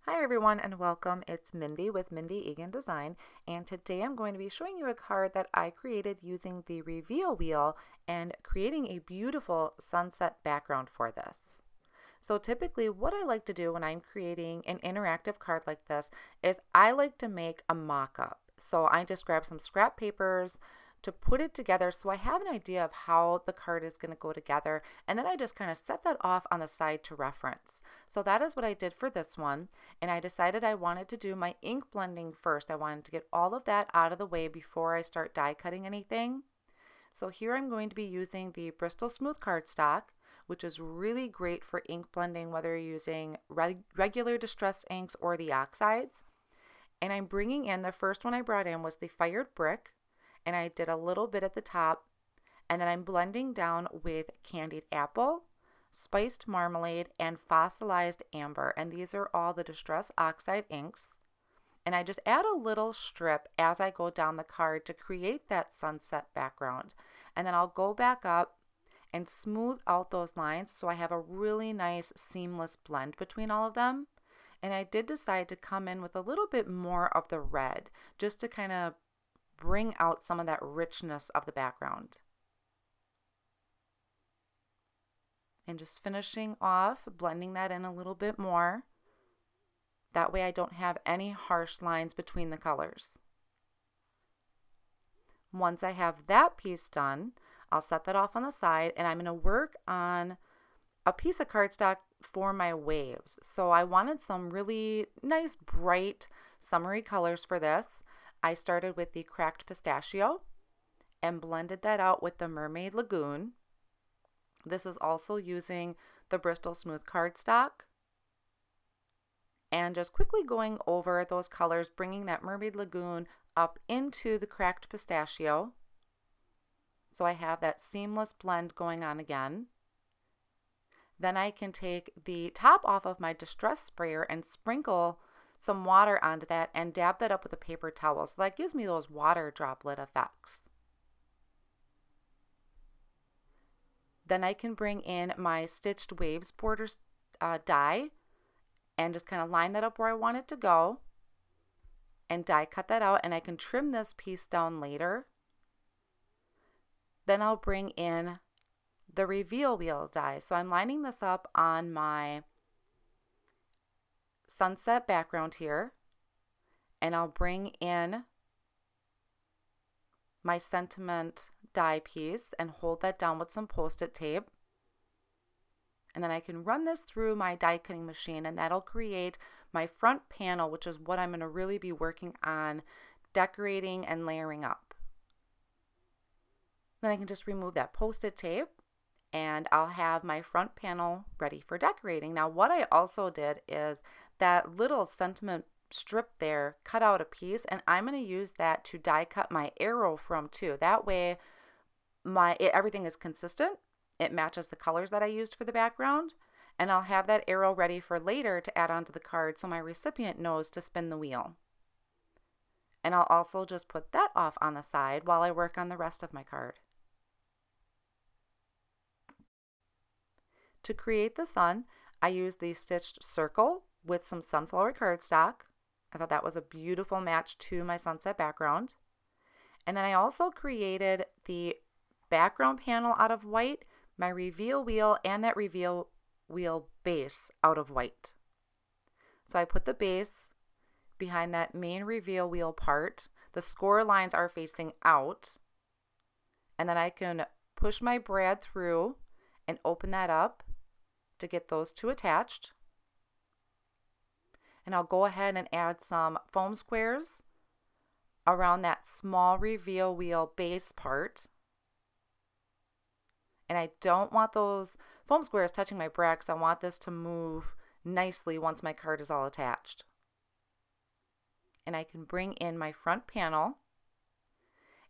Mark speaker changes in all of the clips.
Speaker 1: Hi everyone and welcome. It's Mindy with Mindy Egan Design, and today I'm going to be showing you a card that I created using the reveal wheel and creating a beautiful sunset background for this. So typically what I like to do when I'm creating an interactive card like this is I like to make a mock-up. So I just grab some scrap papers to put it together so I have an idea of how the card is going to go together, and then I just kind of set that off on the side to reference. So that is what I did for this one, and I decided I wanted to do my ink blending first. I wanted to get all of that out of the way before I start die cutting anything. So here I'm going to be using the Bristol Smooth cardstock, which is really great for ink blending whether you're using regular distress inks or the oxides. And I'm bringing in, the first one I brought in was the fired brick, and I did a little bit at the top, and then I'm blending down with candied apple, spiced marmalade, and fossilized amber, and these are all the distress oxide inks. And I just add a little strip as I go down the card to create that sunset background, and then I'll go back up and smooth out those lines so I have a really nice seamless blend between all of them. And I did decide to come in with a little bit more of the red just to kind of bring out some of that richness of the background. And just finishing off, blending that in a little bit more. That way I don't have any harsh lines between the colors. Once I have that piece done, I'll set that off on the side, and I'm going to work on a piece of cardstock for my waves. So I wanted some really nice, bright, summery colors for this. I started with the cracked pistachio and blended that out with the Mermaid Lagoon. This is also using the Bristol Smooth cardstock. And just quickly going over those colors, bringing that Mermaid Lagoon up into the cracked pistachio. So I have that seamless blend going on again. Then I can take the top off of my distress sprayer and sprinkle some water onto that and dab that up with a paper towel. So that gives me those water droplet effects. Then I can bring in my stitched waves border die and just kind of line that up where I want it to go and die cut that out, and I can trim this piece down later. Then I'll bring in the reveal wheel die. So I'm lining this up on my sunset background here, and I'll bring in my sentiment die piece and hold that down with some post-it tape, and then I can run this through my die cutting machine, and that'll create my front panel, which is what I'm going to really be working on decorating and layering up. Then I can just remove that post-it tape, and I'll have my front panel ready for decorating. Now what I also did is that little sentiment strip there, cut out a piece, and I'm going to use that to die cut my arrow from too. That way everything is consistent. It matches the colors that I used for the background, and I'll have that arrow ready for later to add onto the card so my recipient knows to spin the wheel. And I'll also just put that off on the side while I work on the rest of my card. To create the sun, I used the stitched circle with some sunflower cardstock. I thought that was a beautiful match to my sunset background. And then I also created the background panel out of white, my reveal wheel, and that reveal wheel base out of white. So I put the base behind that main reveal wheel part. The score lines are facing out. And then I can push my brad through and open that up to get those two attached. And I'll go ahead and add some foam squares around that small reveal wheel base part. And I don't want those foam squares touching my brad because I want this to move nicely once my card is all attached. And I can bring in my front panel.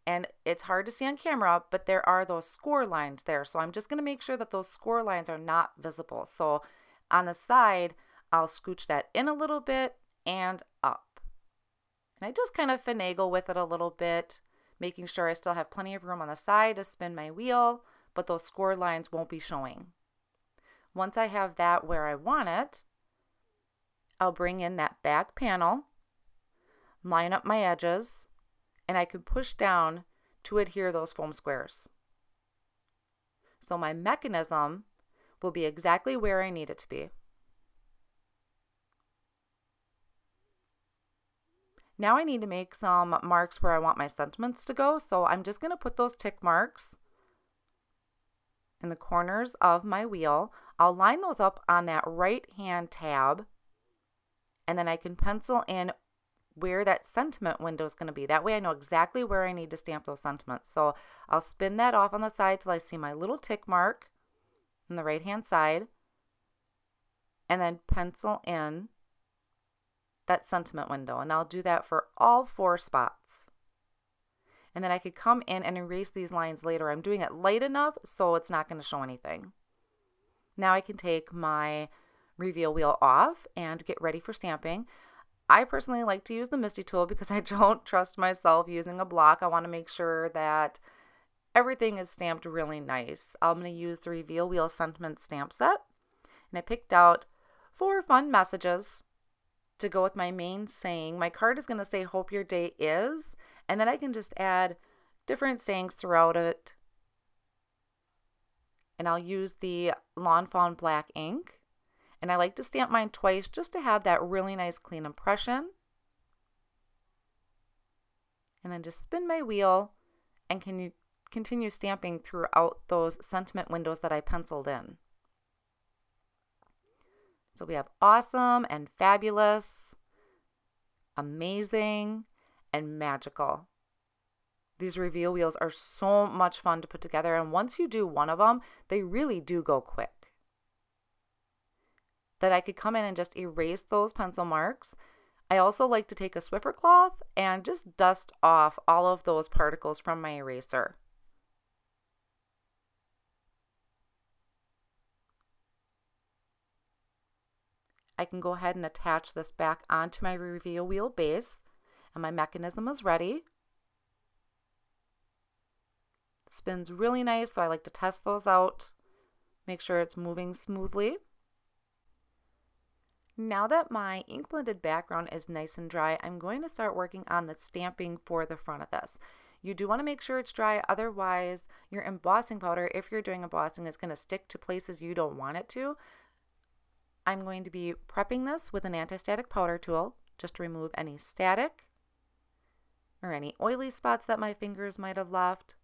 Speaker 1: And it's hard to see on camera, but there are those score lines there. So I'm just going to make sure that those score lines are not visible. So on the side, I'll scooch that in a little bit and up. And I just kind of finagle with it a little bit, making sure I still have plenty of room on the side to spin my wheel, but those score lines won't be showing. Once I have that where I want it, I'll bring in that back panel, line up my edges, and I can push down to adhere those foam squares. So my mechanism will be exactly where I need it to be. Now I need to make some marks where I want my sentiments to go, so I'm just going to put those tick marks in the corners of my wheel. I'll line those up on that right hand tab, and then I can pencil in where that sentiment window is going to be. That way I know exactly where I need to stamp those sentiments. So I'll spin that off on the side till I see my little tick mark on the right hand side, and then pencil in that sentiment window, and I'll do that for all 4 spots. And then I could come in and erase these lines later. I'm doing it light enough so it's not going to show anything. Now I can take my reveal wheel off and get ready for stamping. I personally like to use the MISTI tool because I don't trust myself using a block. I want to make sure that everything is stamped really nice. I'm going to use the reveal wheel sentiment stamp set, and I picked out 4 fun messages to go with my main saying. My card is going to say hope your day is, and then I can just add different sayings throughout it. And I'll use the Lawn Fawn black ink, and I like to stamp mine twice just to have that really nice clean impression. And then just spin my wheel and continue stamping throughout those sentiment windows that I penciled in. So we have awesome and fabulous, amazing, and magical. These reveal wheels are so much fun to put together, and once you do one of them, they really do go quick. Then I could come in and just erase those pencil marks. I also like to take a Swiffer cloth and just dust off all of those particles from my eraser. I can go ahead and attach this back onto my reveal wheel base, and my mechanism is ready. Spins really nice, so I like to test those out, make sure it's moving smoothly. Now that my ink blended background is nice and dry, I'm going to start working on the stamping for the front of this. You do want to make sure it's dry, otherwise your embossing powder, if you're doing embossing, is going to stick to places you don't want it to. I'm going to be prepping this with an anti-static powder tool just to remove any static or any oily spots that my fingers might have left.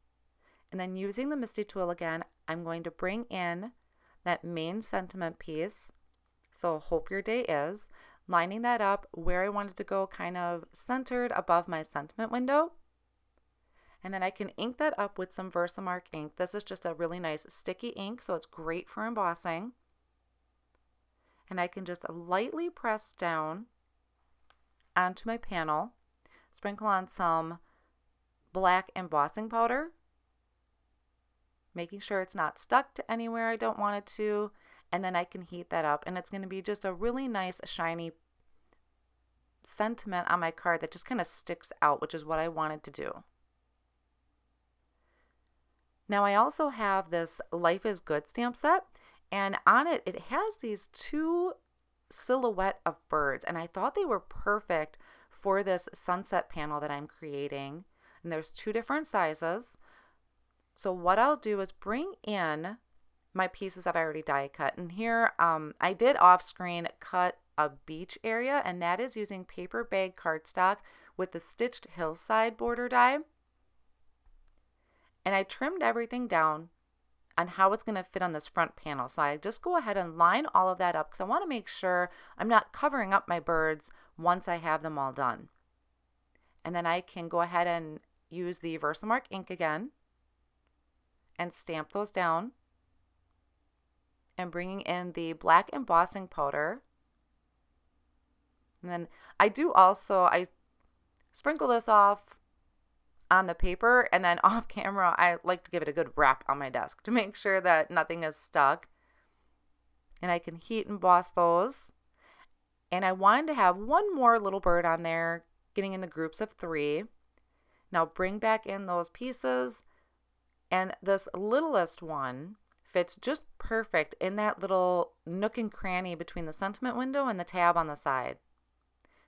Speaker 1: And then using the MISTI tool again, I'm going to bring in that main sentiment piece, so hope your day is, lining that up where I want it to go, kind of centered above my sentiment window. And then I can ink that up with some Versamark ink. This is just a really nice sticky ink, so it's great for embossing. And I can just lightly press down onto my panel, sprinkle on some black embossing powder, making sure it's not stuck to anywhere I don't want it to, and then I can heat that up, and it's going to be just a really nice shiny sentiment on my card that just kind of sticks out, which is what I wanted to do. Now I also have this Life is Good stamp set, and on it, it has these 2 silhouette of birds, and I thought they were perfect for this sunset panel that I'm creating. And there's 2 different sizes. So what I'll do is bring in my pieces I've already die cut. And here I did off screen cut a beach area, and that is using paper bag cardstock with the stitched hillside border die. And I trimmed everything down on how it's going to fit on this front panel. So I just go ahead and line all of that up because I want to make sure I'm not covering up my birds once I have them all done. And then I can go ahead and use the Versamark ink again and stamp those down, and bringing in the black embossing powder. And then I sprinkle this off on the paper, and then off camera I like to give it a good wrap on my desk to make sure that nothing is stuck. And I can heat emboss those. And I wanted to have one more little bird on there, getting in the groups of 3. Now bring back in those pieces, and this littlest one fits just perfect in that little nook and cranny between the sentiment window and the tab on the side.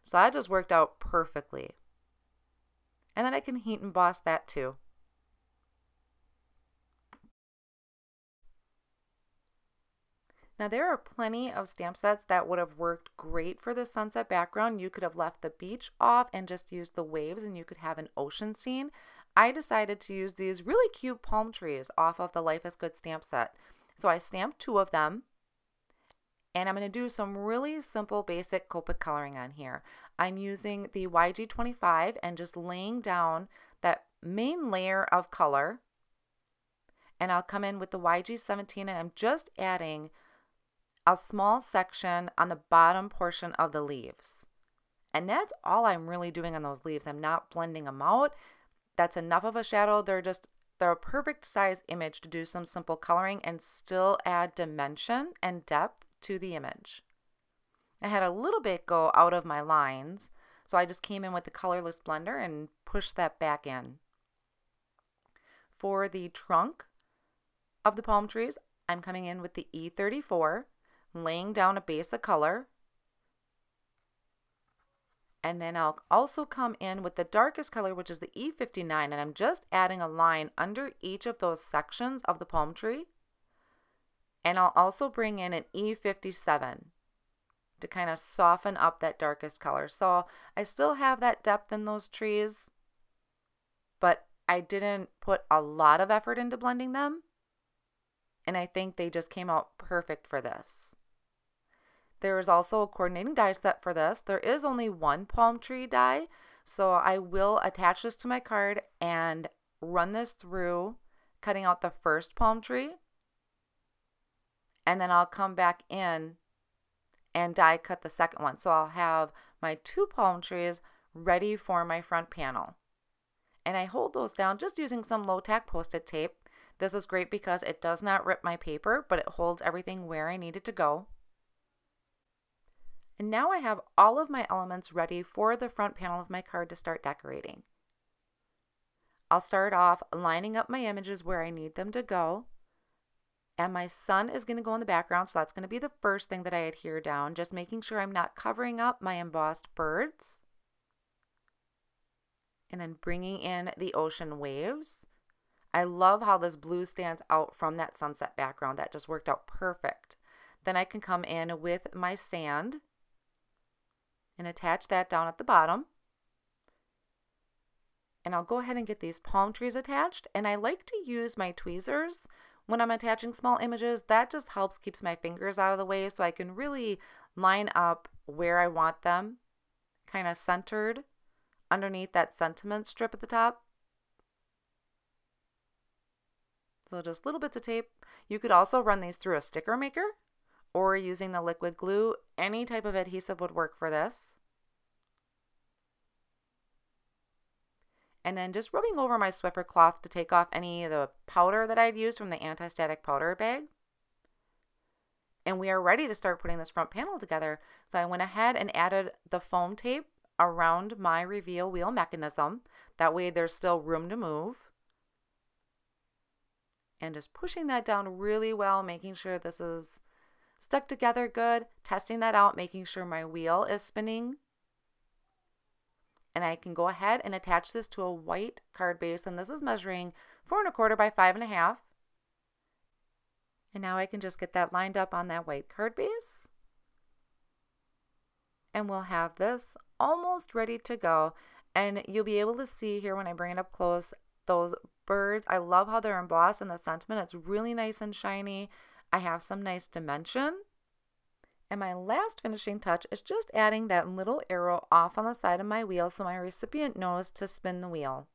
Speaker 1: So that just worked out perfectly. And then I can heat emboss that too. Now there are plenty of stamp sets that would have worked great for the sunset background. You could have left the beach off and just used the waves and you could have an ocean scene. I decided to use these really cute palm trees off of the Life is Good stamp set. So I stamped 2 of them and I'm going to do some really simple basic Copic coloring on here. I'm using the YG25 and just laying down that main layer of color, and I'll come in with the YG17 and I'm just adding a small section on the bottom portion of the leaves. And that's all I'm really doing on those leaves. I'm not blending them out. That's enough of a shadow. They're a perfect size image to do some simple coloring and still add dimension and depth to the image. I had a little bit go out of my lines, so I just came in with the colorless blender and pushed that back in. For the trunk of the palm trees, I'm coming in with the E34, laying down a base of color, and then I'll also come in with the darkest color, which is the E59, and I'm just adding a line under each of those sections of the palm tree, and I'll also bring in an E57 to kind of soften up that darkest color. So I still have that depth in those trees, but I didn't put a lot of effort into blending them, and I think they just came out perfect for this. There is also a coordinating die set for this. There is only 1 palm tree die, so I will attach this to my card and run this through, cutting out the first palm tree, and then I'll come back in and die cut the second one. So I'll have my 2 palm trees ready for my front panel. And I hold those down just using some low tack Post-it tape. This is great because it does not rip my paper, but it holds everything where I need it to go. And now I have all of my elements ready for the front panel of my card to start decorating. I'll start off lining up my images where I need them to go. And my sun is going to go in the background, so that's going to be the first thing that I adhere down, just making sure I'm not covering up my embossed birds. And then bringing in the ocean waves. I love how this blue stands out from that sunset background. That just worked out perfect. Then I can come in with my sand and attach that down at the bottom. And I'll go ahead and get these palm trees attached. And I like to use my tweezers when I'm attaching small images. That just helps keeps my fingers out of the way so I can really line up where I want them, kind of centered underneath that sentiment strip at the top. So just little bits of tape. You could also run these through a sticker maker or using the liquid glue. Any type of adhesive would work for this. And then just rubbing over my Swiffer cloth to take off any of the powder that I'd used from the anti-static powder bag. And we are ready to start putting this front panel together. So I went ahead and added the foam tape around my reveal wheel mechanism. That way there's still room to move. And just pushing that down really well, making sure this is stuck together good, testing that out, making sure my wheel is spinning. And I can go ahead and attach this to a white card base, and this is measuring 4 1/4 by 5 1/2. And now I can just get that lined up on that white card base. And we'll have this almost ready to go. And you'll be able to see here when I bring it up close, those birds. I love how they're embossed in the sentiment. It's really nice and shiny. I have some nice dimension. And my last finishing touch is just adding that little arrow off on the side of my wheel so my recipient knows to spin the wheel.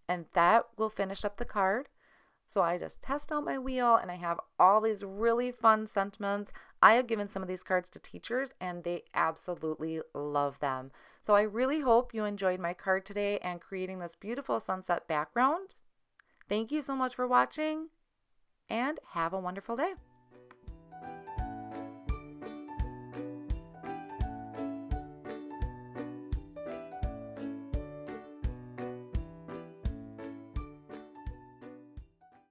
Speaker 1: And that will finish up the card. So I just test out my wheel and I have all these really fun sentiments. I have given some of these cards to teachers and they absolutely love them. So I really hope you enjoyed my card today and creating this beautiful sunset background. Thank you so much for watching and have a wonderful day.